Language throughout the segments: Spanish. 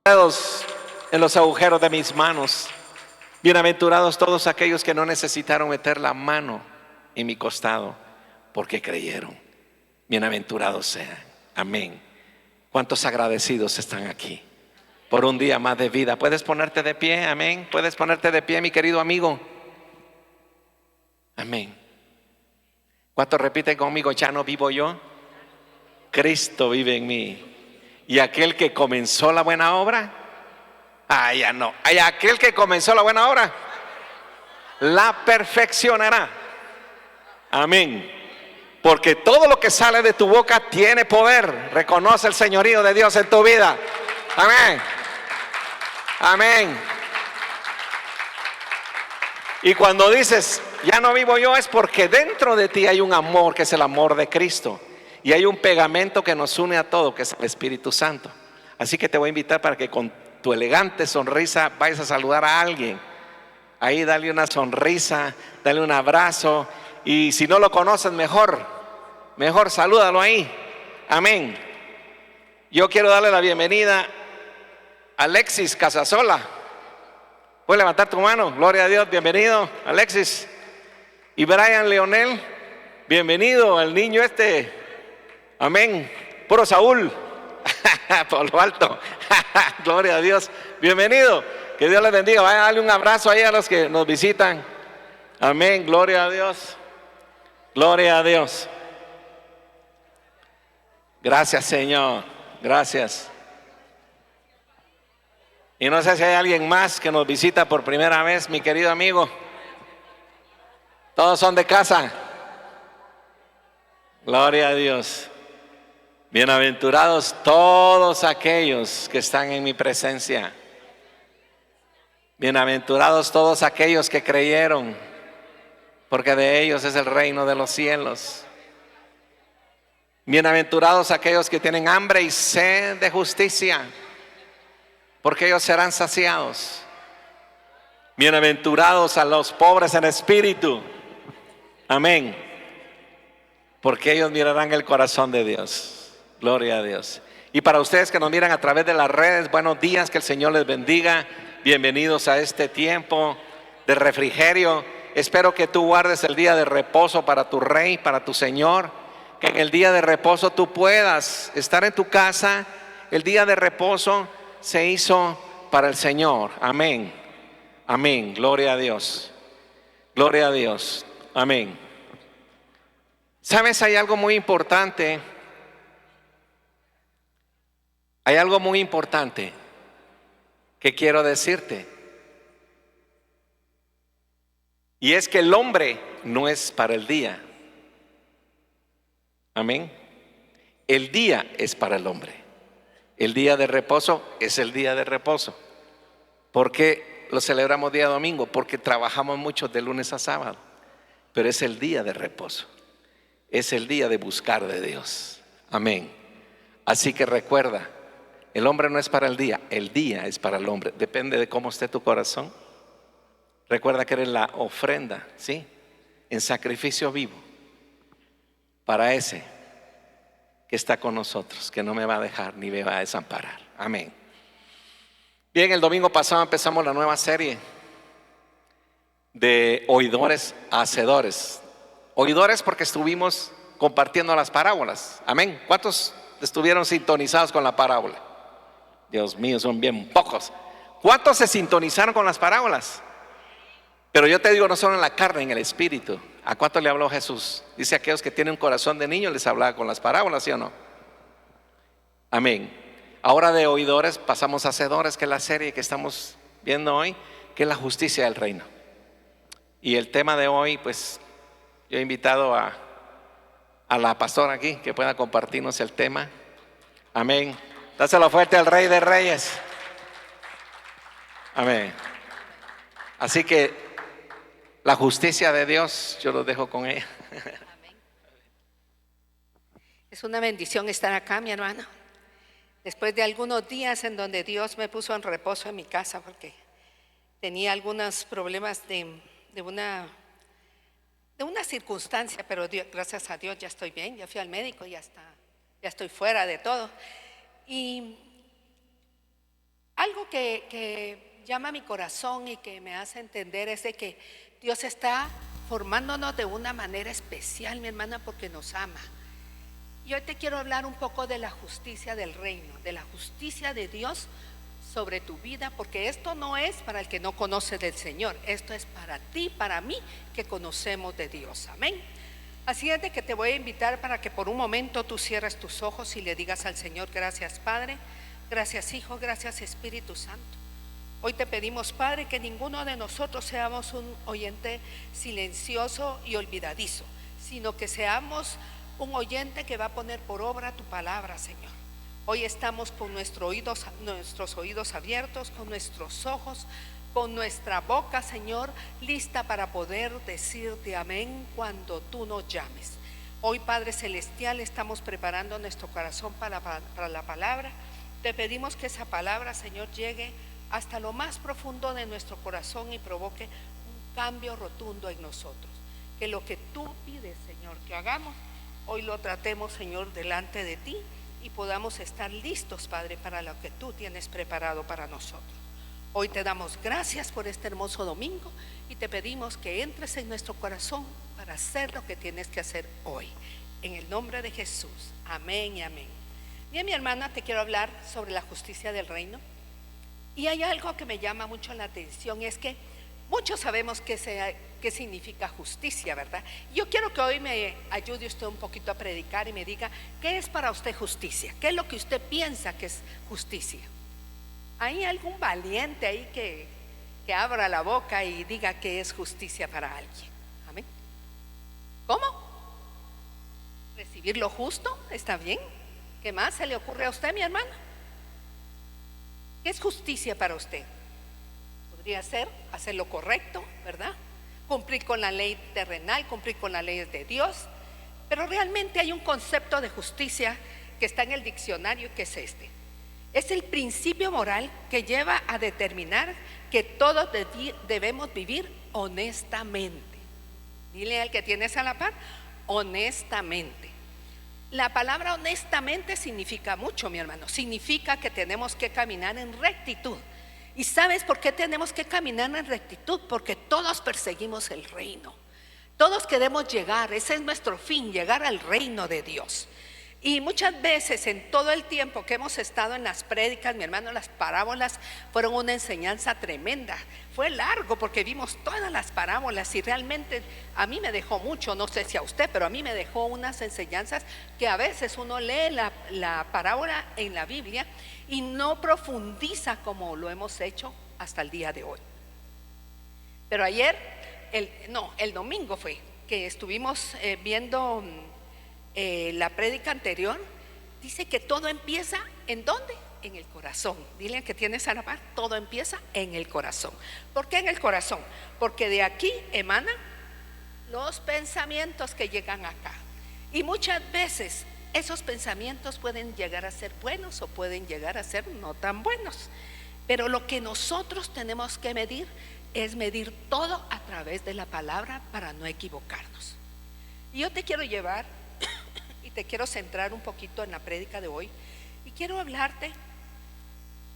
dedos en los agujeros de mis manos. Bienaventurados todos aquellos que no necesitaron meter la mano en mi costado, porque creyeron. Bienaventurados sean. Amén. ¿Cuántos agradecidos están aquí por un día más de vida? ¿Puedes ponerte de pie? Amén. ¿Puedes ponerte de pie, mi querido amigo? Amén. ¿Cuántos repiten conmigo? Ya no vivo yo, Cristo vive en mí. Y aquel que comenzó la buena obra, ya no. Aquel que comenzó la buena obra, la perfeccionará. Amén. Porque todo lo que sale de tu boca tiene poder. Reconoce el señorío de Dios en tu vida. Amén. Amén. Y cuando dices, ya no vivo yo, es porque dentro de ti hay un amor que es el amor de Cristo. Y hay un pegamento que nos une a todo, que es el Espíritu Santo. Así que te voy a invitar para que con tu elegante sonrisa vayas a saludar a alguien. Ahí dale una sonrisa, dale un abrazo. Y si no lo conoces, mejor salúdalo ahí. Amén. Yo quiero darle la bienvenida a Alexis Casasola. ¿Puedes levantar tu mano? Gloria a Dios, bienvenido Alexis. Y Brian Leonel, bienvenido al niño este. Amén. Puro Saúl. Por lo alto. Gloria a Dios. Bienvenido. Que Dios les bendiga. Vayan a darle un abrazo ahí a los que nos visitan. Amén. Gloria a Dios. Gloria a Dios. Gracias, Señor. Gracias. Y no sé si hay alguien más que nos visita por primera vez, mi querido amigo. Todos son de casa. Gloria a Dios. Bienaventurados todos aquellos que están en mi presencia. Bienaventurados todos aquellos que creyeron, porque de ellos es el reino de los cielos. Bienaventurados aquellos que tienen hambre y sed de justicia, porque ellos serán saciados. Bienaventurados a los pobres en espíritu. Amén. Porque ellos mirarán el corazón de Dios. Gloria a Dios. Y para ustedes que nos miran a través de las redes, buenos días, que el Señor les bendiga. Bienvenidos a este tiempo de refrigerio. Espero que tú guardes el día de reposo para tu Rey, para tu Señor. Que en el día de reposo tú puedas estar en tu casa. El día de reposo se hizo para el Señor. Amén. Amén. Gloria a Dios. Gloria a Dios. Amén. ¿Sabes? Hay algo muy importante. Hay algo muy importante que quiero decirte. Y es que el hombre no es para el día. Amén. El día es para el hombre. El día de reposo es el día de reposo. ¿Por qué lo celebramos día domingo? Porque trabajamos mucho de lunes a sábado. Pero es el día de reposo. Es el día de buscar de Dios. Amén. Así que recuerda, el hombre no es para el día es para el hombre. Depende de cómo esté tu corazón. Recuerda que eres la ofrenda, ¿sí? En sacrificio vivo para ese que está con nosotros, que no me va a dejar ni me va a desamparar. Amén. Bien, el domingo pasado empezamos la nueva serie de oidores a hacedores. Oidores porque estuvimos compartiendo las parábolas. Amén. ¿Cuántos estuvieron sintonizados con la parábola? Dios mío, son bien pocos. ¿Cuántos se sintonizaron con las parábolas? Pero yo te digo, no solo en la carne, en el espíritu. ¿A cuánto le habló Jesús? Dice, a aquellos que tienen un corazón de niño les hablaba con las parábolas, ¿sí o no? Amén. Ahora de oidores pasamos a hacedores, que es la serie que estamos viendo hoy, que es la justicia del reino. Y el tema de hoy, pues yo he invitado a la pastora aquí que pueda compartirnos el tema. Amén. Dáselo fuerte al Rey de Reyes. Amén. Así que la justicia de Dios, yo lo dejo con ella. Amén. Es una bendición estar acá, mi hermano. Después de algunos días en donde Dios me puso en reposo en mi casa porque tenía algunos problemas de una circunstancia, pero gracias a Dios ya estoy bien, ya fui al médico, ya estoy fuera de todo. Y Algo que llama mi corazón y que me hace entender es de que Dios está formándonos de una manera especial, mi hermana, porque nos ama. Y hoy te quiero hablar un poco de la justicia del reino, de la justicia de Dios sobre tu vida, porque esto no es para el que no conoce del Señor, esto es para ti, para mí, que conocemos de Dios. Amén. Así es de que te voy a invitar para que por un momento tú cierres tus ojos y le digas al Señor: gracias Padre, gracias Hijo, gracias Espíritu Santo. Hoy te pedimos, Padre, que ninguno de nosotros seamos un oyente silencioso y olvidadizo, sino que seamos un oyente que va a poner por obra tu palabra, Señor. Hoy estamos con nuestros oídos abiertos, con nuestros ojos, con nuestra boca, Señor, lista para poder decirte amén cuando tú nos llames. Hoy, Padre Celestial, estamos preparando nuestro corazón para la palabra. Te pedimos que esa palabra, Señor, llegue hasta lo más profundo de nuestro corazón y provoque un cambio rotundo en nosotros. Que lo que tú pides, Señor, que hagamos, hoy lo tratemos, Señor, delante de ti y podamos estar listos, Padre, para lo que tú tienes preparado para nosotros. Hoy te damos gracias por este hermoso domingo y te pedimos que entres en nuestro corazón para hacer lo que tienes que hacer hoy. En el nombre de Jesús. Amén y amén. Bien, mi hermana, te quiero hablar sobre la justicia del reino. Y hay algo que me llama mucho la atención, es que muchos sabemos qué significa justicia, ¿verdad? Yo quiero que hoy me ayude usted un poquito a predicar y me diga, ¿qué es para usted justicia? ¿Qué es lo que usted piensa que es justicia? ¿Hay algún valiente ahí que abra la boca y diga que es justicia para alguien? Amén. ¿Cómo? ¿Recibir lo justo? ¿Está bien? ¿Qué más se le ocurre a usted, mi hermana? ¿Qué es justicia para usted? Podría ser hacer lo correcto, ¿verdad? Cumplir con la ley terrenal, cumplir con las leyes de Dios. Pero realmente hay un concepto de justicia que está en el diccionario, que es este. Es el principio moral que lleva a determinar que todos debemos vivir honestamente. Dile al que tienes a la par, honestamente. La palabra honestamente significa mucho, mi hermano. Significa que tenemos que caminar en rectitud. ¿Y sabes por qué tenemos que caminar en rectitud? Porque todos perseguimos el reino. Todos queremos llegar, ese es nuestro fin, llegar al reino de Dios. Y muchas veces en todo el tiempo que hemos estado en las prédicas, mi hermano, las parábolas fueron una enseñanza tremenda. Fue largo porque vimos todas las parábolas y realmente a mí me dejó mucho, no sé si a usted, pero a mí me dejó unas enseñanzas que a veces uno lee la parábola en la Biblia y no profundiza como lo hemos hecho hasta el día de hoy. Pero ayer, el domingo fue que estuvimos viendo la prédica anterior. Dice que todo empieza ¿en dónde? En el corazón. Dile que tienes a la par, todo empieza en el corazón. ¿Por qué en el corazón? Porque de aquí emanan los pensamientos que llegan acá. Y muchas veces esos pensamientos pueden llegar a ser buenos o pueden llegar a ser no tan buenos. Pero lo que nosotros tenemos que medir es medir todo a través de la palabra para no equivocarnos. Y yo te quiero llevar y te quiero centrar un poquito en la prédica de hoy y quiero hablarte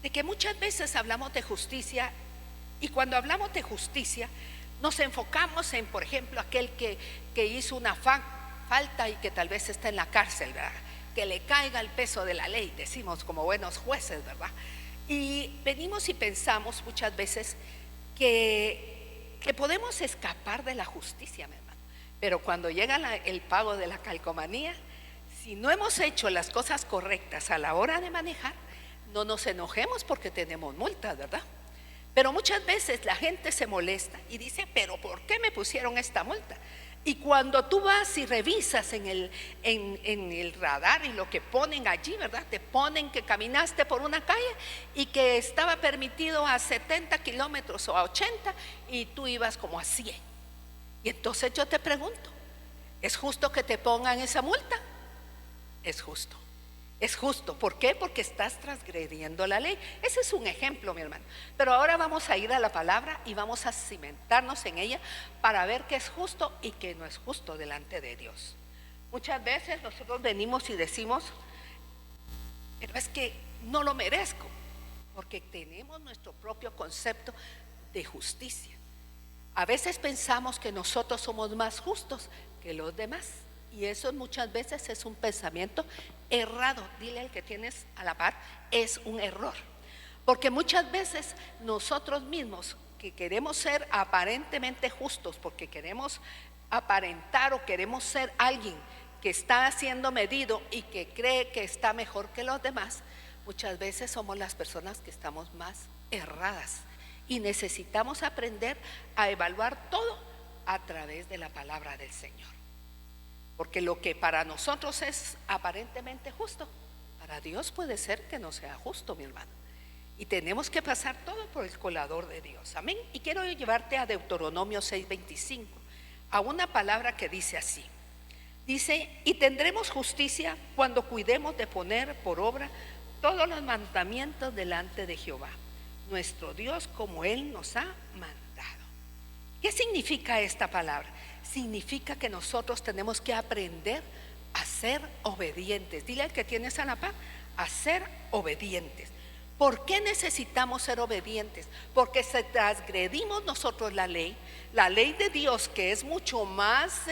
de que muchas veces hablamos de justicia y cuando hablamos de justicia nos enfocamos en, por ejemplo, aquel que hizo una falta y que tal vez está en la cárcel, ¿verdad? Que le caiga el peso de la ley, decimos como buenos jueces, ¿verdad? Y venimos y pensamos muchas veces que podemos escapar de la justicia, mi hermano. Pero cuando llega el pago de la calcomanía, si no hemos hecho las cosas correctas a la hora de manejar, no nos enojemos porque tenemos multas, ¿verdad? Pero muchas veces la gente se molesta y dice, pero ¿por qué me pusieron esta multa? Y cuando tú vas y revisas en el radar y lo que ponen allí, ¿verdad? Te ponen que caminaste por una calle y que estaba permitido a 70 kilómetros o a 80 y tú ibas como a 100. Y entonces yo te pregunto, ¿es justo que te pongan esa multa? Es justo. Es justo. ¿Por qué? Porque estás transgrediendo la ley. Ese es un ejemplo, mi hermano. Pero ahora vamos a ir a la palabra y vamos a cimentarnos en ella para ver qué es justo y qué no es justo delante de Dios. Muchas veces nosotros venimos y decimos, pero es que no lo merezco. porque tenemos nuestro propio concepto de justicia. A veces pensamos que nosotros somos más justos que los demás, y eso muchas veces es un pensamiento errado. Dile al que tienes a la par, es un error. Porque muchas veces nosotros mismos que queremos ser aparentemente justos, porque queremos aparentar o queremos ser alguien que está siendo medido y que cree que está mejor que los demás, muchas veces somos las personas que estamos más erradas. Y necesitamos aprender a evaluar todo a través de la palabra del Señor. Porque lo que para nosotros es aparentemente justo, para Dios puede ser que no sea justo, mi hermano. Y tenemos que pasar todo por el colador de Dios. Amén. Y quiero llevarte a Deuteronomio 6:25, a una palabra que dice así. Dice: y tendremos justicia cuando cuidemos de poner por obra todos los mandamientos delante de Jehová, nuestro Dios, como Él nos ha mandado. ¿Qué significa esta palabra? Significa que nosotros tenemos que aprender a ser obedientes. Dile al que tienes a la par, a ser obedientes. ¿Por qué necesitamos ser obedientes? Porque si transgredimos nosotros la ley de Dios, que es mucho más,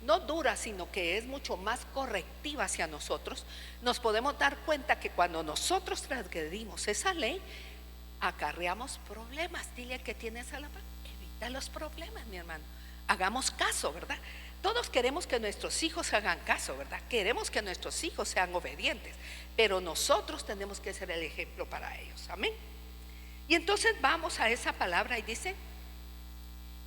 no dura, sino que es mucho más correctiva hacia nosotros, nos podemos dar cuenta que cuando nosotros transgredimos esa ley, acarreamos problemas. Dile al que tienes a la par, evita los problemas, mi hermano. Hagamos caso, ¿verdad? Todos queremos que nuestros hijos hagan caso, ¿verdad? Queremos que nuestros hijos sean obedientes, pero nosotros tenemos que ser el ejemplo para ellos. Amén. Y entonces vamos a esa palabra y dice: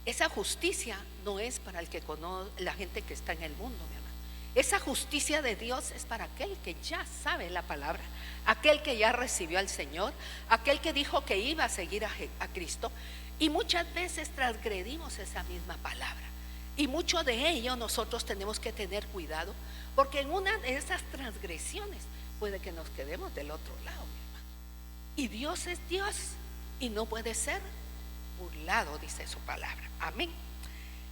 esa justicia no es para el que conoce, la gente que está en el mundo, mi hermano. Esa justicia de Dios es para aquel que ya sabe la palabra, aquel que ya recibió al Señor, aquel que dijo que iba a seguir a Cristo. Y muchas veces transgredimos esa misma palabra, y mucho de ello nosotros tenemos que tener cuidado, porque en una de esas transgresiones puede que nos quedemos del otro lado, mi hermano. Y Dios es Dios y no puede ser burlado, dice su palabra. Amén.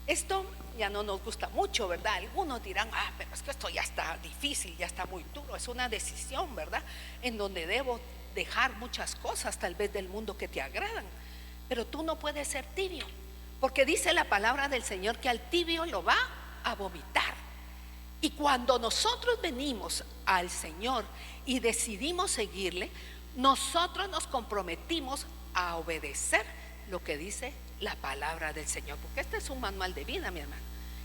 Esto ya no nos gusta mucho, ¿verdad? Algunos dirán: pero es que esto ya está difícil, ya está muy duro. Es una decisión, ¿verdad?, en donde debo dejar muchas cosas tal vez del mundo que te agradan. Pero tú no puedes ser tibio, porque dice la palabra del Señor que al tibio lo va a vomitar. Y cuando nosotros venimos al Señor y decidimos seguirle, nosotros nos comprometimos a obedecer lo que dice la palabra del Señor, porque este es un manual de vida, mi hermano.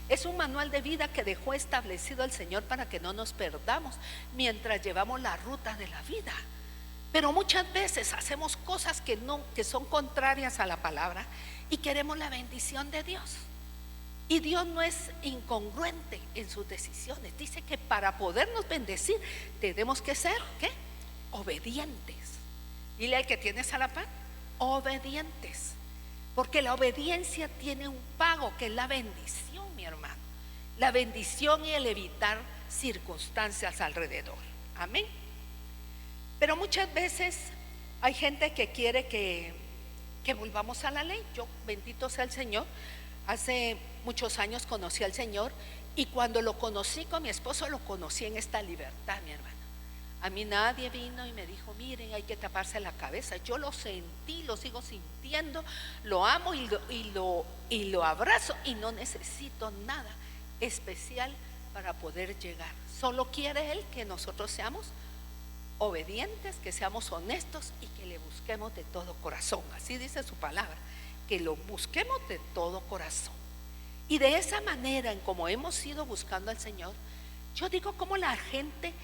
Es un manual de vida que dejó establecido el Señor para que no nos perdamos mientras llevamos la ruta de la vida. Pero muchas veces hacemos cosas que son contrarias a la palabra y queremos la bendición de Dios. Y Dios no es incongruente en sus decisiones. Dice que para podernos bendecir tenemos que ser, ¿qué?, obedientes. Dile al que tienes a la par, obedientes. Porque la obediencia tiene un pago, que es la bendición, mi hermano. La bendición y el evitar circunstancias alrededor. Amén. Pero muchas veces hay gente que quiere que volvamos a la ley. Yo, bendito sea el Señor, hace muchos años conocí al Señor, y cuando lo conocí con mi esposo, lo conocí en esta libertad, mi hermana. A mí nadie vino y me dijo: miren, hay que taparse la cabeza. Yo lo sentí, lo sigo sintiendo, lo amo y lo abrazo, y no necesito nada especial para poder llegar. Solo quiere Él que nosotros seamos obedientes, que seamos honestos y que le busquemos de todo corazón. Así dice su palabra, que lo busquemos de todo corazón. Y de esa manera, en como hemos ido buscando al Señor, yo digo: cómo la gente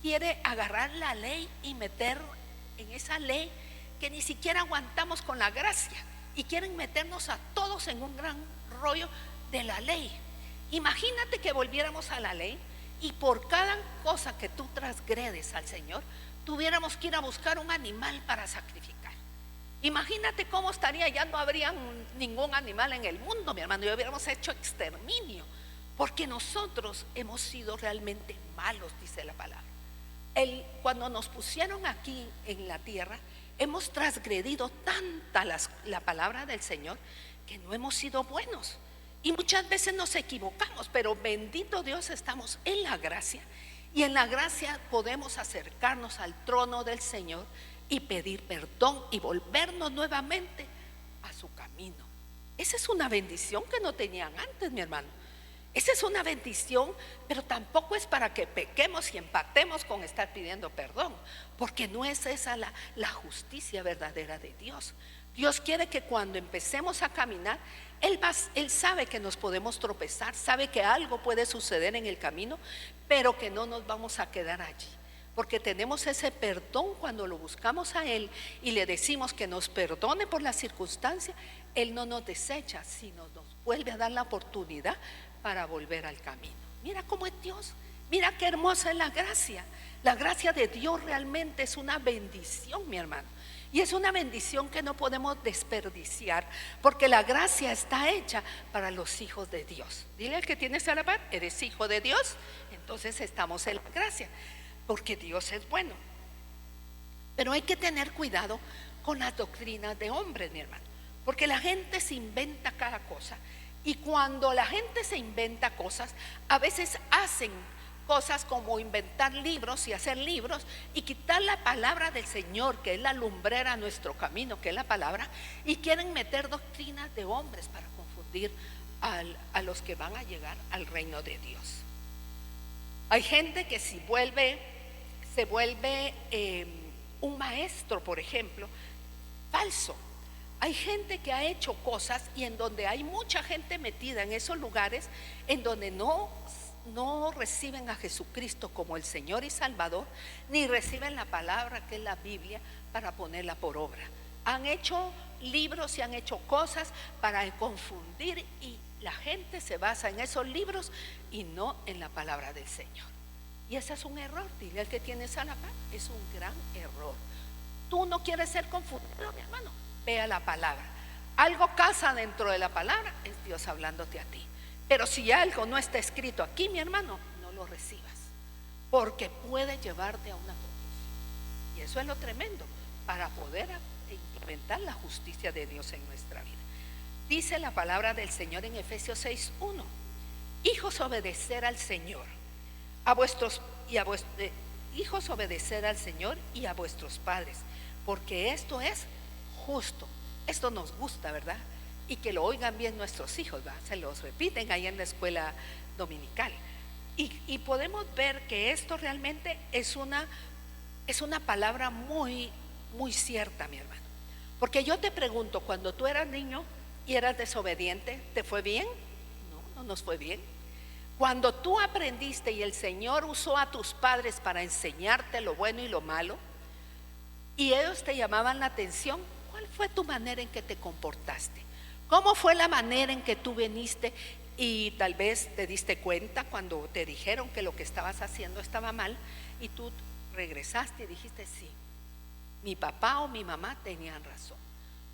quiere agarrar la ley y meter en esa ley que ni siquiera aguantamos con la gracia, y quieren meternos a todos en un gran rollo de la ley. Imagínate que volviéramos a la ley y por cada cosa que tú transgredes al Señor tuviéramos que ir a buscar un animal para sacrificar. Imagínate cómo estaría, ya no habría ningún animal en el mundo, mi hermano, y hubiéramos hecho exterminio, porque nosotros hemos sido realmente malos, dice la palabra. Cuando nos pusieron aquí en la tierra, hemos transgredido tanta la palabra del Señor que no hemos sido buenos. Y muchas veces nos equivocamos, pero bendito Dios, estamos en la gracia Y en la gracia podemos acercarnos al trono del Señor y pedir perdón y volvernos nuevamente a su camino. Esa es una bendición que no tenían antes, mi hermano. Esa es una bendición, pero tampoco es para que pequemos y empatemos con estar pidiendo perdón, porque no es esa la justicia verdadera de Dios. Dios quiere que cuando empecemos a caminar, Él sabe que nos podemos tropezar, sabe que algo puede suceder en el camino, pero que no nos vamos a quedar allí, porque tenemos ese perdón cuando lo buscamos a Él y le decimos que nos perdone por la circunstancia. Él no nos desecha, sino nos vuelve a dar la oportunidad para volver al camino. Mira cómo es Dios, mira qué hermosa es la gracia. La gracia de Dios realmente es una bendición, mi hermano. Y es una bendición que no podemos desperdiciar, porque la gracia está hecha para los hijos de Dios. Dile al que tienes a la par, eres hijo de Dios, entonces estamos en la gracia, porque Dios es bueno. Pero hay que tener cuidado con las doctrinas de hombres, mi hermano, porque la gente se inventa cada cosa. Y cuando la gente se inventa cosas, a veces hacen cosas como inventar libros y hacer libros y quitar la palabra del Señor, que es la lumbrera a nuestro camino, que es la palabra, y quieren meter doctrinas de hombres para confundir a los que van a llegar al reino de Dios. Hay gente que se vuelve un maestro, por ejemplo, falso. Hay gente que ha hecho cosas y en donde hay mucha gente metida en esos lugares en donde no reciben a Jesucristo como el Señor y Salvador, ni reciben la palabra que es la Biblia para ponerla por obra. Han hecho libros y han hecho cosas para confundir, y la gente se basa en esos libros y no en la palabra del Señor. Y ese es un error. Dile al que tienes a la par, es un gran error. Tú no quieres ser confundido, mi hermano. Vea la palabra. Algo casa dentro de la palabra, es Dios hablándote a ti. Pero si algo no está escrito aquí, mi hermano, no lo recibas, porque puede llevarte a una confusión. Y eso es lo tremendo para poder implementar la justicia de Dios en nuestra vida. Dice la palabra del Señor en Efesios 6:1: hijos, obedecer al Señor, hijos, obedecer al Señor y a vuestros padres, porque esto es justo. Esto nos gusta, ¿verdad? Y que lo oigan bien nuestros hijos, ¿verdad? Se los repiten ahí en la escuela dominical. Y podemos ver que esto realmente es una palabra muy, muy cierta, mi hermano. Porque yo te pregunto, cuando tú eras niño y eras desobediente, ¿te fue bien? No nos fue bien. Cuando tú aprendiste y el Señor usó a tus padres para enseñarte lo bueno y lo malo, y ellos te llamaban la atención, ¿cuál fue tu manera en que te comportaste? ¿Cómo fue la manera en que tú viniste y tal vez te diste cuenta cuando te dijeron que lo que estabas haciendo estaba mal y tú regresaste y dijiste, sí, mi papá o mi mamá tenían razón?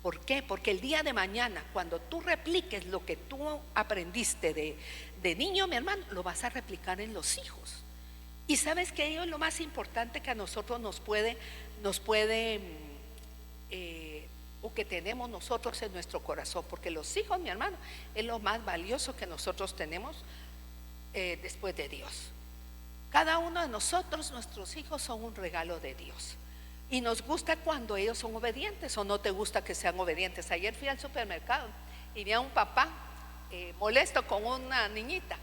¿Por qué? Porque el día de mañana, cuando tú repliques lo que tú aprendiste de niño, mi hermano, lo vas a replicar en los hijos. Y sabes que ello es lo más importante que a nosotros nos puede o que tenemos nosotros en nuestro corazón, porque los hijos, mi hermano, es lo más valioso que nosotros tenemos después de Dios. Cada uno de nosotros, nuestros hijos son un regalo de Dios, y nos gusta cuando ellos son obedientes. ¿O no te gusta que sean obedientes? Ayer fui al supermercado y vi a un papá molesto con una niñita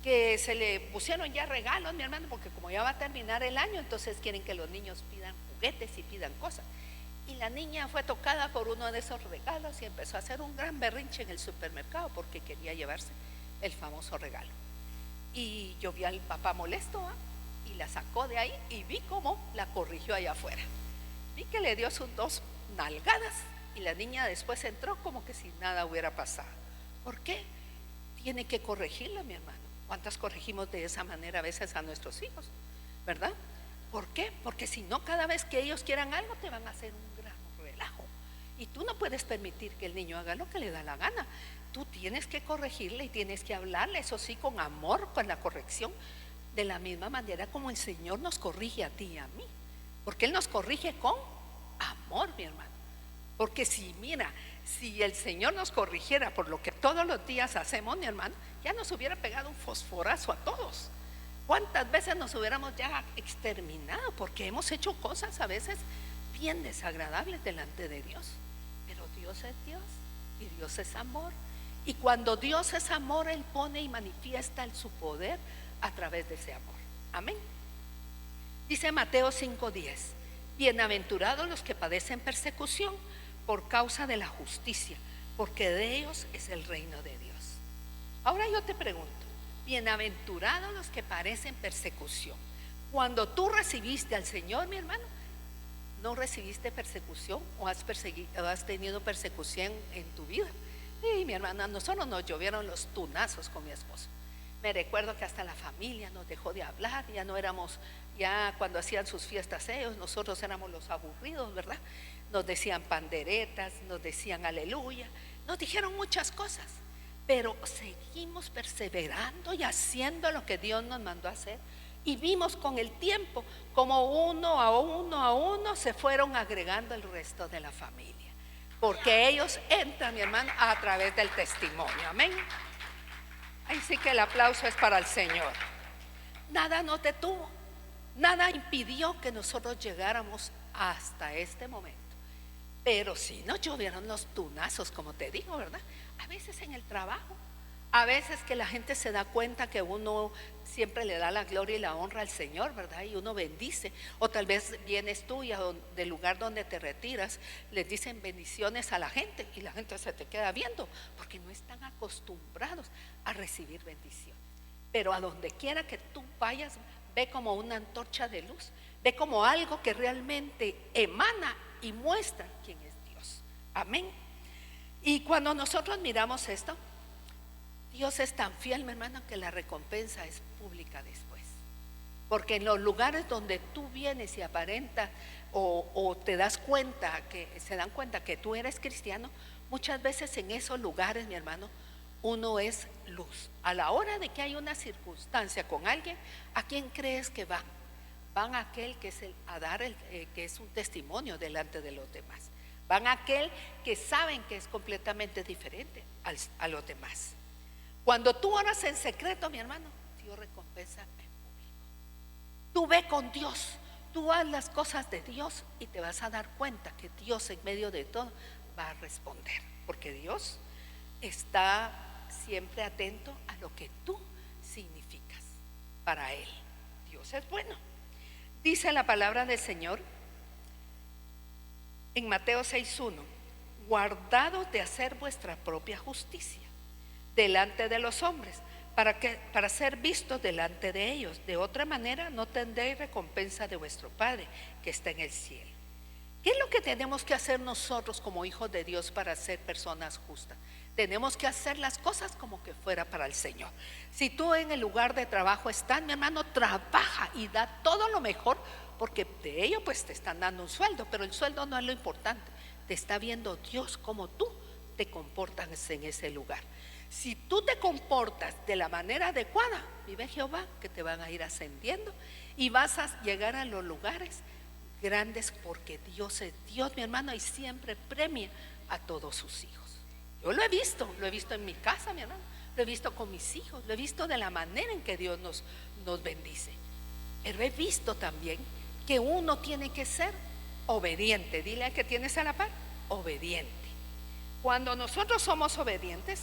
que se le pusieron ya regalos, mi hermano, porque como ya va a terminar el año, entonces quieren que los niños pidan juguetes y pidan cosas. Y la niña fue tocada por uno de esos regalos y empezó a hacer un gran berrinche en el supermercado porque quería llevarse el famoso regalo. Y yo vi al papá molesto, y la sacó de ahí, y vi cómo la corrigió allá afuera. Vi que le dio sus 2 nalgadas y la niña después entró como que si nada hubiera pasado. ¿Por qué? Tiene que corregirla, mi hermano. ¿Cuántas corregimos de esa manera a veces a nuestros hijos? ¿Verdad? ¿Por qué? Porque si no, cada vez que ellos quieran algo te van a hacer un gran relajo, y tú no puedes permitir que el niño haga lo que le da la gana. Tú tienes que corregirle y tienes que hablarle, eso sí, con amor, con la corrección, de la misma manera como el Señor nos corrige a ti y a mí, porque Él nos corrige con amor, mi hermano. Porque si el Señor nos corrigiera por lo que todos los días hacemos, mi hermano, ya nos hubiera pegado un fosforazo a todos. ¿Cuántas veces nos hubiéramos ya exterminado? Porque hemos hecho cosas a veces bien desagradables delante de Dios. Pero Dios es Dios y Dios es amor. Y cuando Dios es amor, Él pone y manifiesta su poder a través de ese amor. Amén. Dice Mateo 5:10: bienaventurados los que padecen persecución por causa de la justicia, porque de ellos es el reino de Dios. Ahora yo te pregunto, bienaventurados los que padecen persecución. Cuando tú recibiste al Señor, mi hermano, ¿no recibiste persecución o has tenido persecución en tu vida? Y mi hermana, a nosotros nos llovieron los tunazos con mi esposo. Me recuerdo que hasta la familia nos dejó de hablar, ya no éramos, ya cuando hacían sus fiestas ellos, nosotros éramos los aburridos, ¿verdad? Nos decían panderetas, nos decían aleluya, nos dijeron muchas cosas, pero seguimos perseverando y haciendo lo que Dios nos mandó a hacer. Y vimos con el tiempo como uno a uno se fueron agregando el resto de la familia. Porque ellos entran, mi hermano, a través del testimonio. Amén. Ahí sí que el aplauso es para el Señor. Nada nos detuvo, nada impidió que nosotros llegáramos hasta este momento. Pero sí nos llovieron los tunazos, como te digo, ¿verdad? A veces en el trabajo, a veces que la gente se da cuenta que uno siempre le da la gloria y la honra al Señor, ¿verdad? Y uno bendice. O tal vez vienes tú y del lugar donde te retiras les dicen bendiciones a la gente y la gente se te queda viendo porque no están acostumbrados a recibir bendiciones. Pero a donde quiera que tú vayas, ve como una antorcha de luz, ve como algo que realmente emana y muestra quién es Dios. Amén. Y cuando nosotros miramos esto, Dios es tan fiel, mi hermano, que la recompensa es pública después. Porque en los lugares donde tú vienes y aparentas o te das cuenta, que se dan cuenta que tú eres cristiano, muchas veces en esos lugares, mi hermano, uno es luz. A la hora de que hay una circunstancia con alguien, ¿a quién crees que van? Van a aquel que es que es un testimonio delante de los demás. Van a aquel que saben que es completamente diferente a los demás. Cuando tú oras en secreto, mi hermano, Dios recompensa en público. Tú ve con Dios, tú haz las cosas de Dios y te vas a dar cuenta que Dios en medio de todo va a responder. Porque Dios está siempre atento a lo que tú significas para Él. Dios es bueno. Dice la palabra del Señor en Mateo 6:1: guardados de hacer vuestra propia justicia delante de los hombres, para ser vistos delante de ellos. De otra manera no tendréis recompensa de vuestro Padre que está en el cielo. ¿Qué es lo que tenemos que hacer nosotros como hijos de Dios para ser personas justas? Tenemos que hacer las cosas como que fuera para el Señor. Si tú en el lugar de trabajo estás, mi hermano, trabaja y da todo lo mejor, porque de ello pues te están dando un sueldo, pero el sueldo no es lo importante. Te está viendo Dios como tú te comportas en ese lugar. Si tú te comportas de la manera adecuada, vive Jehová, que te van a ir ascendiendo y vas a llegar a los lugares grandes, porque Dios es Dios, mi hermano, y siempre premia a todos sus hijos. Yo lo he visto en mi casa, mi hermano, lo he visto con mis hijos, lo he visto de la manera en que Dios nos bendice. Pero he visto también que uno tiene que ser obediente. Dile al que tienes a la par, obediente. Cuando nosotros somos obedientes,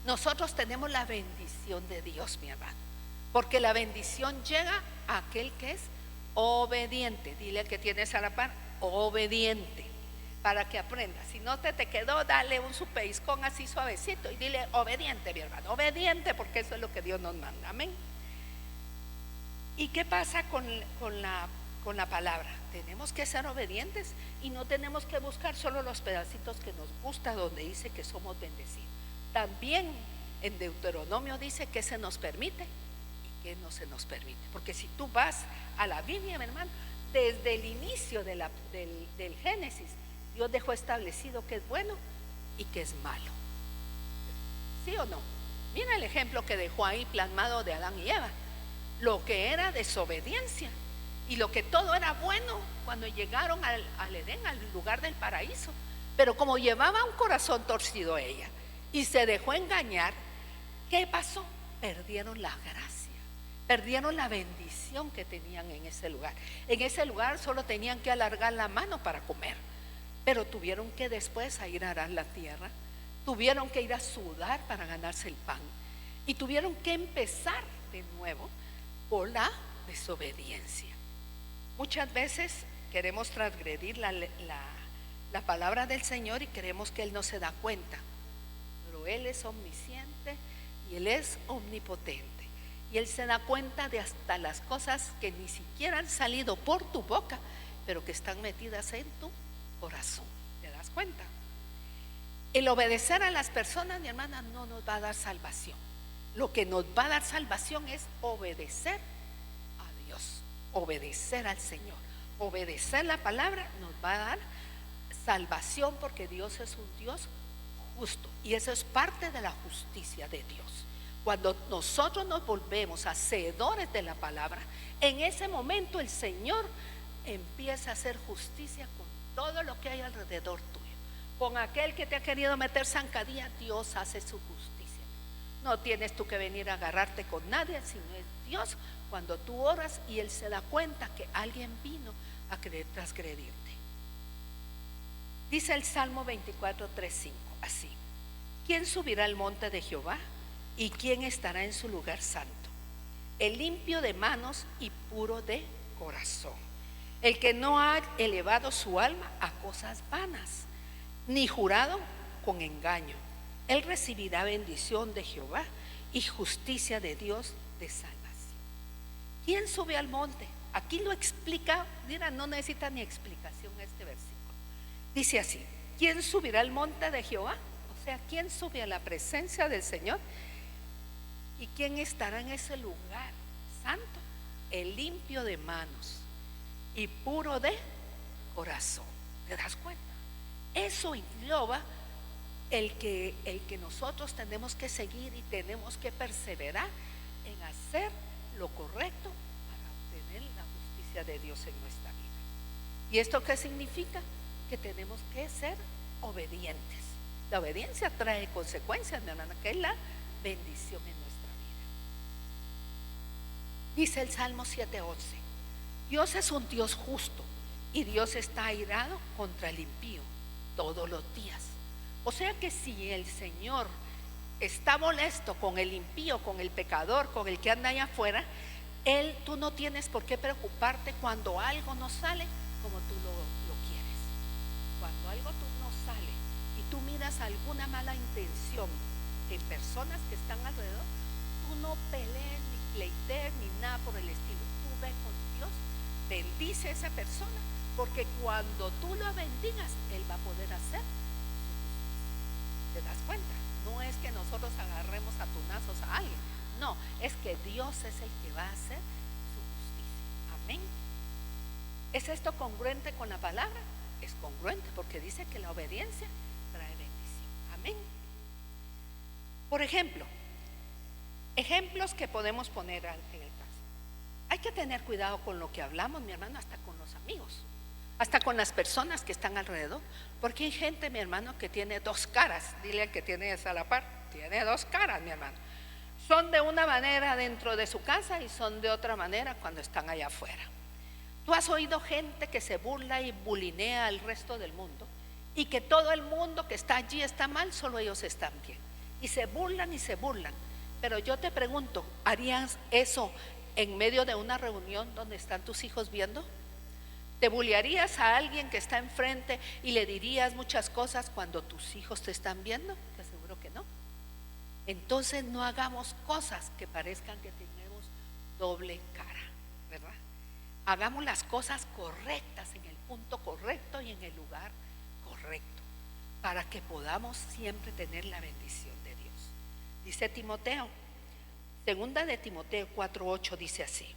nosotros tenemos la bendición de Dios, mi hermano, porque la bendición llega a aquel que es obediente. Dile al que tienes a la par, obediente, para que aprenda. Si no te quedó, dale un pellizcón así suavecito y dile obediente, mi hermano, obediente, porque eso es lo que Dios nos manda. Amén. ¿Y qué pasa con la palabra? Tenemos que ser obedientes y no tenemos que buscar solo los pedacitos que nos gusta, donde dice que somos bendecidos. También en Deuteronomio dice que se nos permite y que no se nos permite. Porque si tú vas a la Biblia, mi hermano, desde el inicio del Génesis, Dios dejó establecido que es bueno y que es malo. ¿Sí o no? Mira el ejemplo que dejó ahí plasmado de Adán y Eva. Lo que era desobediencia y lo que todo era bueno cuando llegaron al Edén, al lugar del paraíso. Pero como llevaba un corazón torcido ella y se dejó engañar, ¿qué pasó? Perdieron la gracia, perdieron la bendición que tenían en ese lugar. En ese lugar solo tenían que alargar la mano para comer, pero tuvieron que después ir a arar la tierra, tuvieron que ir a sudar para ganarse el pan y tuvieron que empezar de nuevo por la desobediencia. Muchas veces queremos transgredir la palabra del Señor y creemos que Él no se da cuenta, pero Él es omnisciente y Él es omnipotente. Y Él se da cuenta de hasta las cosas que ni siquiera han salido por tu boca, pero que están metidas en tu corazón. ¿Te das cuenta? El obedecer a las personas, mi hermana, no nos va a dar salvación. Lo que nos va a dar salvación es obedecer a Dios, obedecer al Señor. Obedecer la palabra nos va a dar salvación, porque Dios es un Dios justo y eso es parte de la justicia de Dios. Cuando nosotros nos volvemos hacedores de la palabra, en ese momento el Señor empieza a hacer justicia con todo lo que hay alrededor tuyo. Con aquel que te ha querido meter zancadilla, Dios hace su justicia. No tienes tú que venir a agarrarte con nadie, sino es Dios cuando tú oras y Él se da cuenta que alguien vino a querer transgredirte. Dice el Salmo 24, 3, 5, así: ¿quién subirá al monte de Jehová? ¿Y quién estará en su lugar santo? El limpio de manos y puro de corazón, el que no ha elevado su alma a cosas vanas, ni jurado con engaño. Él recibirá bendición de Jehová y justicia de Dios de salvación. ¿Quién sube al monte? Aquí lo explica, mira, no necesita ni explicación este versículo. Dice así: ¿quién subirá al monte de Jehová? O sea, ¿quién sube a la presencia del Señor? ¿Y quién estará en ese lugar santo? El limpio de manos y puro de corazón. ¿Te das cuenta? Eso engloba el que nosotros tenemos que seguir y tenemos que perseverar en hacer lo correcto para obtener la justicia de Dios en nuestra vida. ¿Y esto qué significa? Que tenemos que ser obedientes. La obediencia trae consecuencias, mi hermana, que es la bendición en nuestra vida. Dice el Salmo 7:11: Dios es un Dios justo y Dios está airado contra el impío todos los días. O sea que si el Señor está molesto con el impío, con el pecador, con el que anda allá afuera, tú no tienes por qué preocuparte cuando algo no sale como tú lo quieres. Cuando algo no sale y tú miras alguna mala intención en personas que están alrededor, tú no pelees ni pleitees ni nada por el estilo. Tú ve con Dios, bendice a esa persona, porque cuando tú lo bendigas, Él va a poder hacer su justicia. ¿Te das cuenta? No es que nosotros agarremos a tunazos a alguien, no, es que Dios es el que va a hacer su justicia. Amén. ¿Es esto congruente con la palabra? Es congruente, porque dice que la obediencia trae bendición. Amén. Por ejemplo, ejemplos que podemos poner en el caso. Hay que tener cuidado con lo que hablamos, mi hermano, hasta con los amigos, hasta con las personas que están alrededor, porque hay gente, mi hermano, que tiene dos caras. Dile al que tiene esa a la par: tiene dos caras, mi hermano. Son de una manera dentro de su casa y son de otra manera cuando están allá afuera. Tú has oído gente que se burla y bulinea al resto del mundo, y que todo el mundo que está allí está mal, solo ellos están bien, y se burlan y se burlan. Pero yo te pregunto, ¿harías eso en medio de una reunión donde están tus hijos viendo? ¿Te bullearías a alguien que está enfrente y le dirías muchas cosas cuando tus hijos te están viendo? Te aseguro que no. Entonces no hagamos cosas que parezcan que tenemos doble cara, ¿verdad? Hagamos las cosas correctas en el punto correcto y en el lugar correcto, para que podamos siempre tener la bendición de Dios. Dice Timoteo, segunda de Timoteo 4:8, dice así: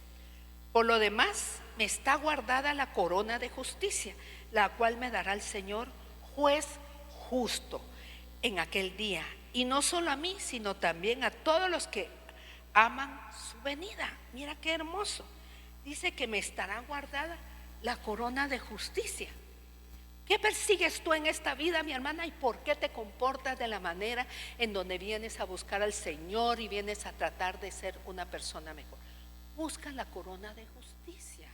por lo demás me está guardada la corona de justicia, la cual me dará el Señor, juez justo, en aquel día, y no solo a mí, sino también a todos los que aman su venida. Mira qué hermoso. Dice que me estará guardada la corona de justicia. ¿Qué persigues tú en esta vida, mi hermana? ¿Y por qué te comportas de la manera en donde vienes a buscar al Señor y vienes a tratar de ser una persona mejor? buscas la corona de justicia.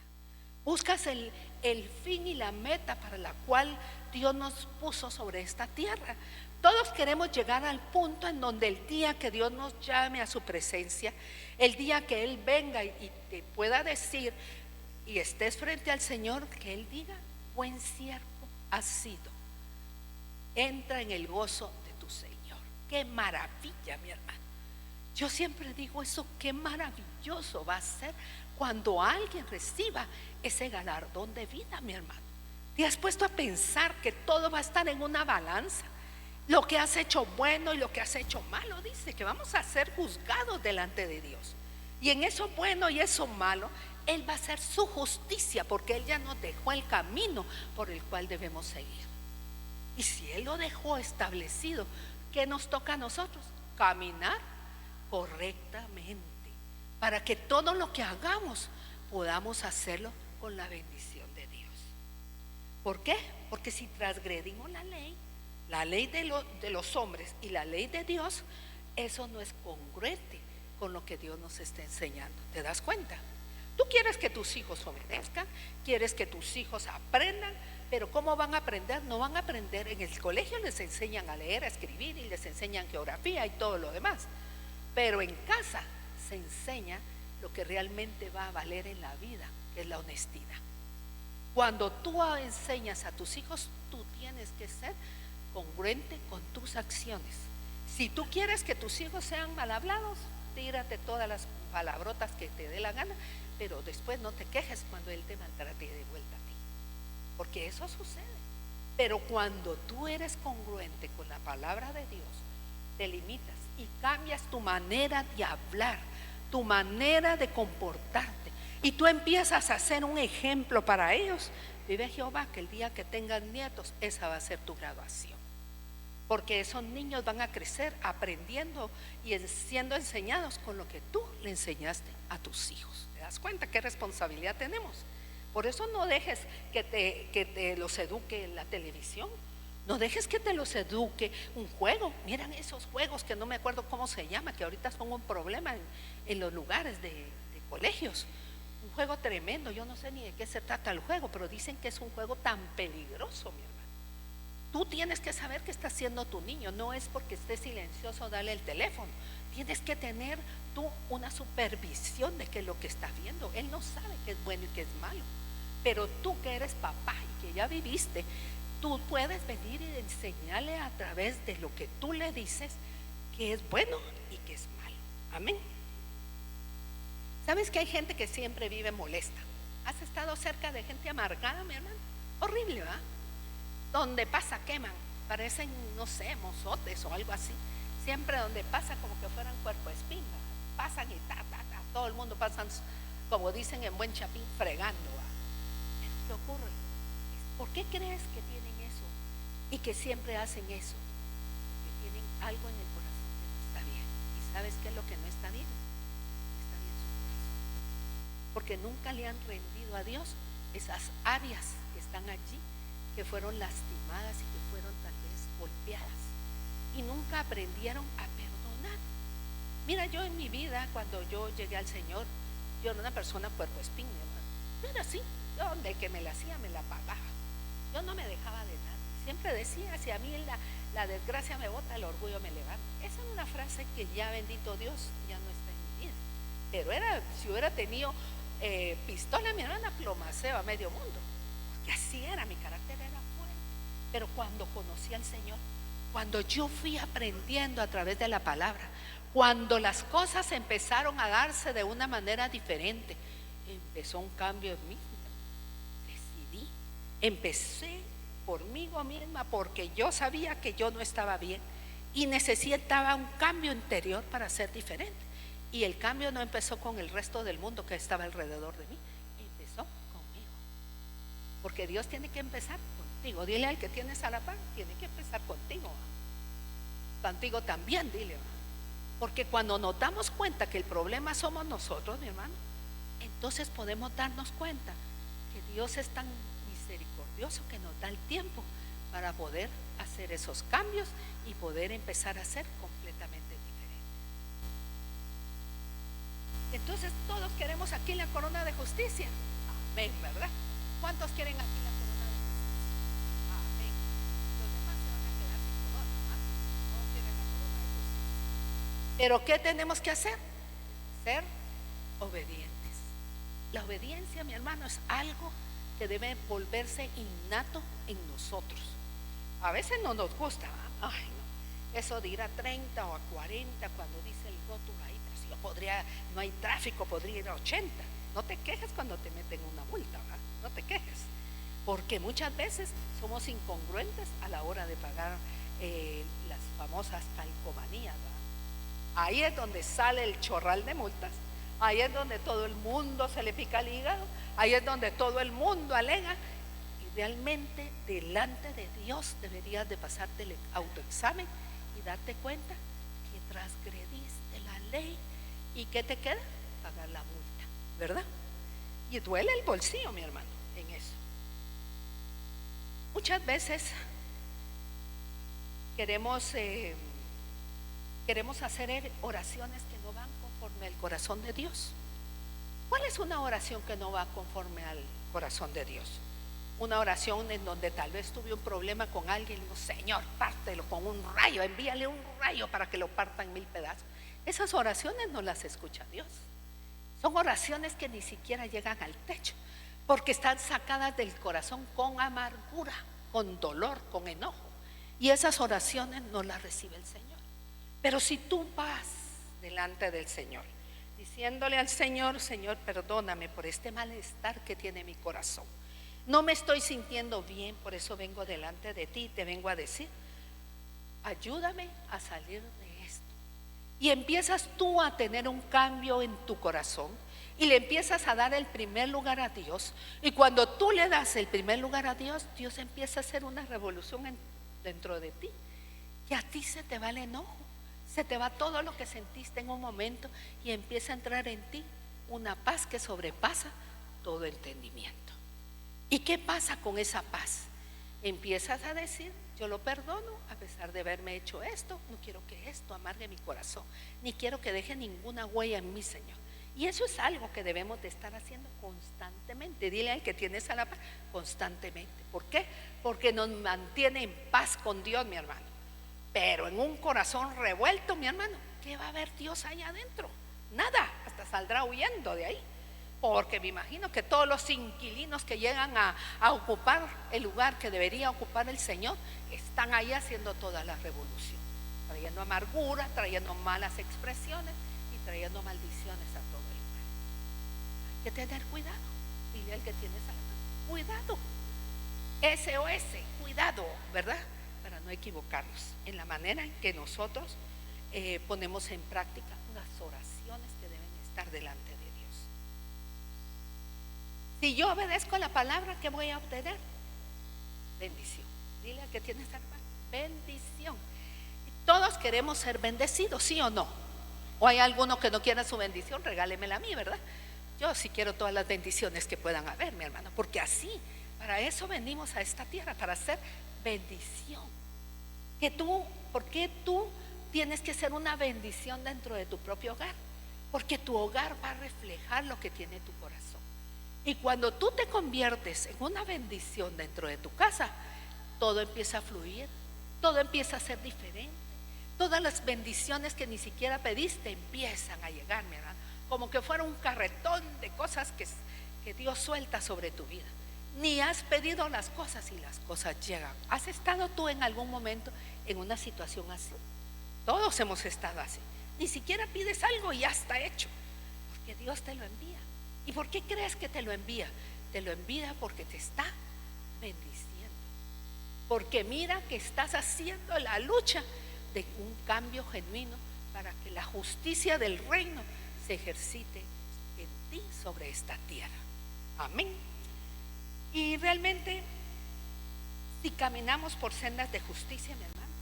Buscas el fin y la meta para la cual Dios nos puso sobre esta tierra. Todos queremos llegar al punto en donde el día que Dios nos llame a su presencia, el día que Él venga y te pueda decir y estés frente al Señor, que Él diga: buen siervo has sido, entra en el gozo de tu Señor. Qué maravilla, mi hermano. Yo siempre digo eso, qué maravilloso va a ser cuando alguien reciba ese galardón de vida, mi hermano. ¿Te has puesto a pensar que todo va a estar en una balanza? Lo que has hecho bueno y lo que has hecho malo, dice que vamos a ser juzgados delante de Dios. Y en eso bueno y eso malo, Él va a hacer su justicia, porque Él ya nos dejó el camino por el cual debemos seguir. Y si Él lo dejó establecido, ¿qué nos toca a nosotros? Caminar correctamente, para que todo lo que hagamos podamos hacerlo con la bendición de Dios. ¿Por qué? Porque si transgredimos la ley de los hombres y la ley de Dios, eso no es congruente con lo que Dios nos está enseñando. ¿Te das cuenta? Tú quieres que tus hijos obedezcan, quieres que tus hijos aprendan, pero ¿cómo van a aprender? No van a aprender. En el colegio les enseñan a leer, a escribir y les enseñan geografía y todo lo demás, pero en casa se enseña lo que realmente va a valer en la vida, que es la honestidad. Cuando tú enseñas a tus hijos, tú tienes que ser congruente con tus acciones. Si tú quieres que tus hijos sean mal hablados, tírate todas las palabrotas que te dé la gana, pero después no te quejes cuando él te maltrate de vuelta a ti, porque eso sucede. Pero cuando tú eres congruente con la palabra de Dios, te limitas y cambias tu manera de hablar, tu manera de comportarte, y tú empiezas a ser un ejemplo para ellos. Vive Jehová que el día que tengas nietos, esa va a ser tu graduación, porque esos niños van a crecer aprendiendo y siendo enseñados con lo que tú le enseñaste a tus hijos. ¿Te das cuenta qué responsabilidad tenemos? Por eso no dejes que te los eduque la televisión. No dejes que te los eduque un juego. Miran esos juegos que no me acuerdo cómo se llama, que ahorita son un problema en los lugares de colegios. Un juego tremendo, yo no sé ni de qué se trata el juego, pero dicen que es un juego tan peligroso, mi hermano. Tú tienes que saber qué está haciendo tu niño. No es porque esté silencioso dale el teléfono. Tienes que tener tú una supervisión de qué es lo que está viendo. Él no sabe qué es bueno y qué es malo, pero tú que eres papá y que ya viviste, tú puedes venir y enseñarle a través de lo que tú le dices que es bueno y que es malo. Amén. ¿Sabes que hay gente que siempre vive molesta? ¿Has estado cerca de gente amargada, mi hermano? Horrible, ¿verdad? Donde pasa queman, parecen, no sé, mozotes o algo así. Siempre donde pasa como que fueran cuerpo de espín, pasan y todo el mundo pasa, como dicen en buen chapín, fregando, ¿verdad? Pero ¿qué ocurre? ¿Por qué crees que tienen eso y que siempre hacen eso? Porque tienen algo en el corazón que no está bien. ¿Y sabes qué es lo que no está bien? Está bien su corazón, porque nunca le han rendido a Dios esas áreas que están allí, que fueron lastimadas y que fueron tal vez golpeadas, y nunca aprendieron a perdonar. Mira, yo en mi vida, cuando yo llegué al Señor, yo era una persona cuerpo espín, hermano. No era así. Yo donde que me la hacía, me la pagaba. Yo no me dejaba de nada. Siempre decía: si a mí la desgracia me bota, el orgullo me levanta. Esa es una frase que ya, bendito Dios, ya no está en mi vida. Pero si hubiera tenido pistola, mi hermana, plomaceo a medio mundo. Porque así era, mi carácter era fuerte. Pero cuando conocí al Señor, cuando yo fui aprendiendo a través de la palabra, cuando las cosas empezaron a darse de una manera diferente, empezó un cambio en mí. Empecé por mí misma, porque yo sabía que yo no estaba bien y necesitaba un cambio interior para ser diferente. Y el cambio no empezó con el resto del mundo que estaba alrededor de mí, empezó conmigo, porque Dios tiene que empezar contigo. Dile al que tienes a la par, tiene que empezar contigo. Contigo también, dile. Porque cuando nos damos cuenta que el problema somos nosotros, mi hermano, entonces podemos darnos cuenta que Dios es tan misericordioso que nos da el tiempo para poder hacer esos cambios y poder empezar a ser completamente diferentes. Entonces todos queremos aquí la corona de justicia. Amén, ¿verdad? ¿Cuántos quieren aquí la corona de justicia? Amén. Los demás se van a quedar sin corona, ¿verdad? No quieren la corona de justicia. Pero ¿qué tenemos que hacer? Ser obedientes. La obediencia, mi hermano, es algo que debe volverse innato en nosotros. A veces no nos gusta, ¿verdad? Ay, no. Eso de ir a 30 o a 40 cuando dice el rótulo ahí, pero si yo podría, no hay tráfico, podría ir a 80. No te quejes cuando te meten una multa, ¿verdad? No te quejes, porque muchas veces somos incongruentes a la hora de pagar las famosas calcomanías, ¿verdad? Ahí es donde sale el chorral de multas. Ahí es donde todo el mundo se le pica el hígado. Ahí es donde todo el mundo alega. Y realmente delante de Dios deberías de pasarte el autoexamen y darte cuenta que transgrediste la ley. ¿Y qué te queda? Pagar la multa, ¿verdad? Y duele el bolsillo, mi hermano, en eso. Muchas veces queremos hacer oraciones que no van conforme al corazón de Dios. ¿Cuál es una oración que no va conforme al corazón de Dios? Una oración en donde tal vez tuve un problema con alguien y digo, Señor, pártelo con un rayo, envíale un rayo para que lo parta en 1000 pedazos. Esas oraciones no las escucha Dios. Son oraciones que ni siquiera llegan al techo, porque están sacadas del corazón con amargura, con dolor, con enojo. Y esas oraciones no las recibe el Señor. Pero si tú vas delante del Señor, diciéndole al Señor, Señor, perdóname por este malestar que tiene mi corazón. No me estoy sintiendo bien, por eso vengo delante de ti y te vengo a decir, ayúdame a salir de esto. Y empiezas tú a tener un cambio en tu corazón y le empiezas a dar el primer lugar a Dios. Y cuando tú le das el primer lugar a Dios, Dios empieza a hacer una revolución dentro de ti, que a ti se te va el enojo. Se te va todo lo que sentiste en un momento y empieza a entrar en ti una paz que sobrepasa todo entendimiento. ¿Y qué pasa con esa paz? Empiezas a decir, yo lo perdono a pesar de haberme hecho esto, no quiero que esto amargue mi corazón, ni quiero que deje ninguna huella en mí, Señor. Y eso es algo que debemos de estar haciendo constantemente. Dile al que tienes a la paz, constantemente. ¿Por qué? Porque nos mantiene en paz con Dios, mi hermano. Pero en un corazón revuelto, mi hermano, ¿qué va a haber Dios ahí adentro? Nada, hasta saldrá huyendo de ahí. Porque me imagino que todos los inquilinos que llegan a ocupar el lugar que debería ocupar el Señor, están ahí haciendo toda la revolución, trayendo amargura, trayendo malas expresiones y trayendo maldiciones a todo el lugar. Hay que tener cuidado. Dile al que tienes a la mano, cuidado. SOS, cuidado, ¿verdad? Para no equivocarnos en la manera en que nosotros ponemos en práctica las oraciones que deben estar delante de Dios. Si yo obedezco la palabra, ¿qué voy a obtener? Bendición. Dile al que tienes a la mano, bendición. Y todos queremos ser bendecidos, ¿sí o no? ¿O hay alguno que no quiera su bendición? Regálemela a mí, ¿verdad? Yo sí quiero todas las bendiciones que puedan haber, mi hermano, porque así, para eso venimos a esta tierra, para hacer bendición. ¿Por qué tú tienes que ser una bendición dentro de tu propio hogar? Porque tu hogar va a reflejar lo que tiene tu corazón. Y cuando tú te conviertes en una bendición dentro de tu casa, todo empieza a fluir, todo empieza a ser diferente. Todas las bendiciones que ni siquiera pediste empiezan a llegar, mi hermano, como que fuera un carretón de cosas que Dios suelta sobre tu vida. Ni has pedido las cosas y las cosas llegan. ¿Has estado tú en algún momento en una situación así? Todos hemos estado así. Ni siquiera pides algo y ya está hecho, porque Dios te lo envía. ¿Y por qué crees que te lo envía? Te lo envía porque te está bendiciendo. Porque mira que estás haciendo la lucha de un cambio genuino para que la justicia del reino se ejercite en ti sobre esta tierra. Amén. Y realmente, si caminamos por sendas de justicia, mi hermano,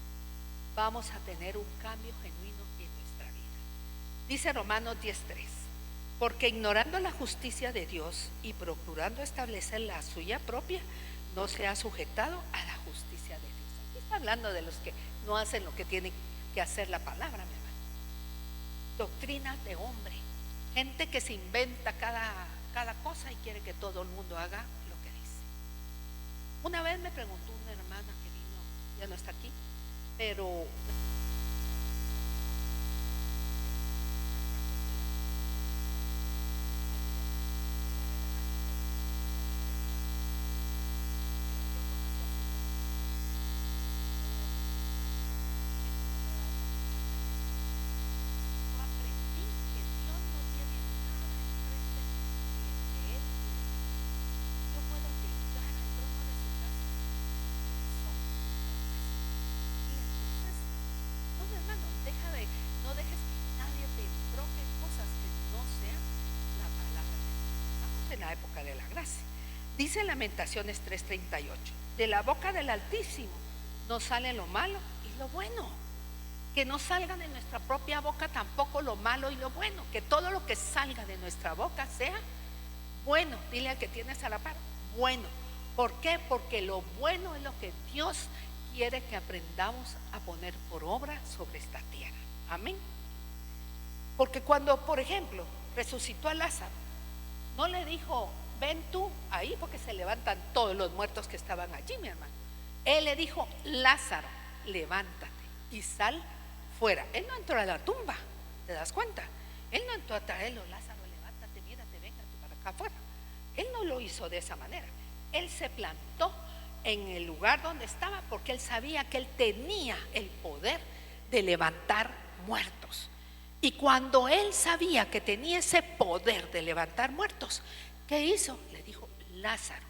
vamos a tener un cambio genuino en nuestra vida. Dice Romanos 10:3, porque ignorando la justicia de Dios y procurando establecer la suya propia, no se ha sujetado a la justicia de Dios. Aquí está hablando de los que no hacen lo que tiene que hacer la palabra, mi hermano. Doctrinas de hombre Gente que se inventa cada cosa y quiere que todo el mundo haga lo que dice. Una vez me preguntó una hermana que vino, ya no está aquí, pero yo aprendí que Dios no tiene nada enfrente de Él. Yo puedo llegar al trono de su casa, son y entonces, no, mi hermano, no dejes que nadie te troque cosas que no sean la palabra de Dios. Estamos en la época de la gracia. Dice Lamentaciones 3:38, de la boca del Altísimo no sale lo malo y lo bueno. Que no salga de nuestra propia boca tampoco lo malo y lo bueno. Que todo lo que salga de nuestra boca sea bueno. Dile al que tienes a la par, bueno. ¿Por qué? Porque lo bueno es lo que Dios quiere que aprendamos a poner por obra sobre esta tierra. Amén. Porque cuando, por ejemplo, resucitó a Lázaro, no le dijo, ven tú ahí, porque se levantan todos los muertos que estaban allí, mi hermano. Él le dijo, Lázaro, levántate y sal fuera. Él no entró a la tumba, ¿te das cuenta? Él no entró a traerlo, Lázaro, levántate, mírate, véngate para acá afuera. Él no lo hizo de esa manera. Él se plantó en el lugar donde estaba porque él sabía que él tenía el poder de levantar muertos. Y cuando él sabía que tenía ese poder de levantar muertos, ¿qué hizo? Le dijo, Lázaro,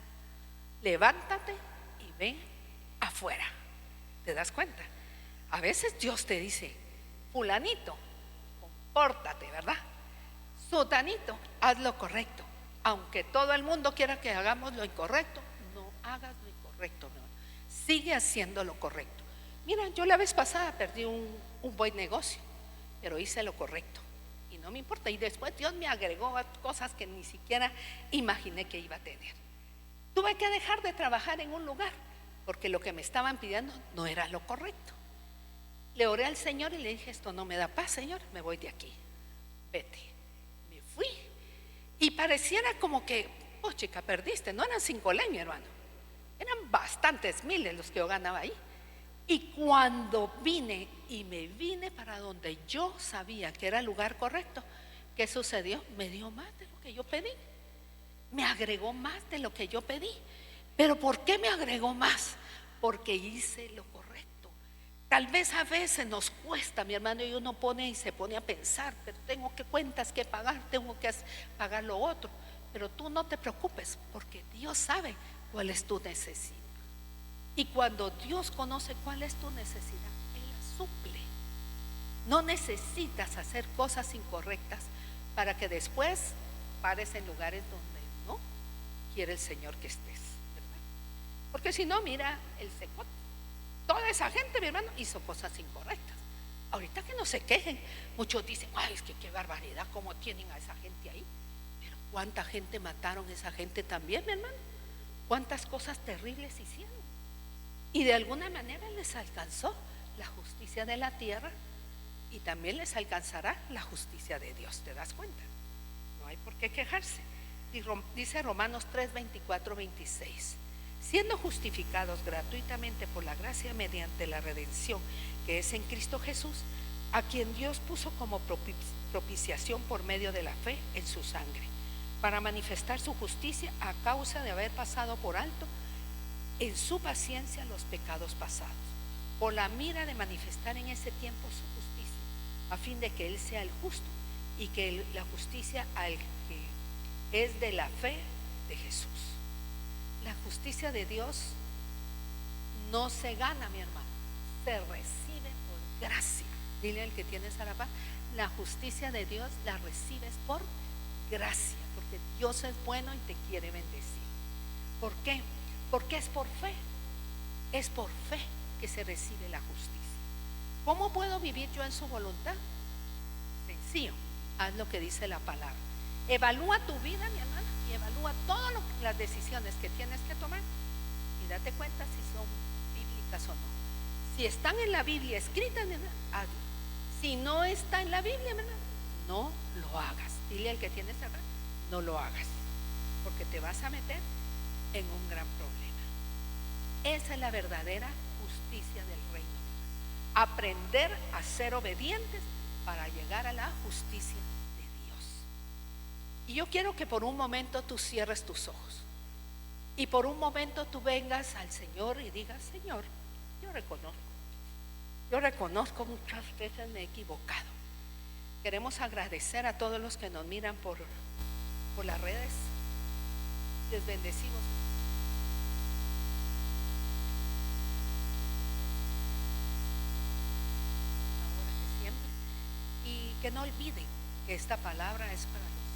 levántate y ven afuera. ¿Te das cuenta? A veces Dios te dice, fulanito, compórtate, ¿verdad? Sutanito, haz lo correcto. Aunque todo el mundo quiera que hagamos lo incorrecto, no hagas lo incorrecto, no. Sigue haciendo lo correcto. Mira, yo la vez pasada perdí un buen negocio, pero hice lo correcto y no me importa. Y después Dios me agregó cosas que ni siquiera imaginé que iba a tener. Tuve que dejar de trabajar en un lugar porque lo que me estaban pidiendo no era lo correcto. Le oré al Señor y le dije, esto no me da paz, Señor, me voy de aquí, vete. Me fui y pareciera como que, oh chica, perdiste. No eran 5 leños, mi hermano, eran bastantes miles los que yo ganaba ahí. Y cuando vine y me vine para donde yo sabía que era el lugar correcto, ¿qué sucedió? Me dio más de lo que yo pedí, me agregó más de lo que yo pedí. ¿Pero por qué me agregó más? Porque hice lo correcto. Tal vez a veces nos cuesta, mi hermano, y uno se pone a pensar, pero tengo que cuentas que pagar, tengo que pagar lo otro. Pero tú no te preocupes, porque Dios sabe cuál es tu necesidad. Y cuando Dios conoce cuál es tu necesidad, Él la suple. No necesitas hacer cosas incorrectas para que después pares en lugares donde no quiere el Señor que estés, ¿verdad? Porque si no, mira el secote. Toda esa gente, mi hermano, hizo cosas incorrectas. Ahorita que no se quejen, muchos dicen, ay, es que qué barbaridad, cómo tienen a esa gente ahí. Pero ¿cuánta gente mataron esa gente también, mi hermano? ¿Cuántas cosas terribles hicieron? Y de alguna manera les alcanzó la justicia de la tierra y también les alcanzará la justicia de Dios. ¿Te das cuenta? No hay por qué quejarse. Dice Romanos 3, 24, 26. Siendo justificados gratuitamente por la gracia mediante la redención que es en Cristo Jesús, a quien Dios puso como propiciación por medio de la fe en su sangre, para manifestar su justicia a causa de haber pasado por alto en su paciencia los pecados pasados, por la mira de manifestar en ese tiempo su justicia, a fin de que Él sea el justo y que la justicia al que es de la fe de Jesús. La justicia de Dios no se gana, mi hermano, se recibe por gracia. Dile al que tienes a la par, la justicia de Dios la recibes por gracia, porque Dios es bueno y te quiere bendecir. ¿Por qué? Porque es por fe. Es por fe que se recibe la justicia. ¿Cómo puedo vivir yo en su voluntad? Sencillo, haz lo que dice la palabra. Evalúa tu vida, mi hermana, y evalúa todas las decisiones que tienes que tomar y date cuenta si son bíblicas o no. Si están en la Biblia escritas, mi hermana, hazlo. Si no está en la Biblia, mi hermana, no lo hagas. Dile al que tienes cerca, no lo hagas, porque te vas a meter en un gran problema. Esa es la verdadera justicia del reino de Dios. Aprender a ser obedientes para llegar a la justicia de Dios. Y yo quiero que por un momento tú cierres tus ojos y por un momento tú vengas al Señor y digas: Señor, yo reconozco muchas veces me he equivocado. Queremos agradecer a todos los que nos miran por las redes. Les bendecimos. Ahora que siempre. Y que no olviden que esta palabra es para los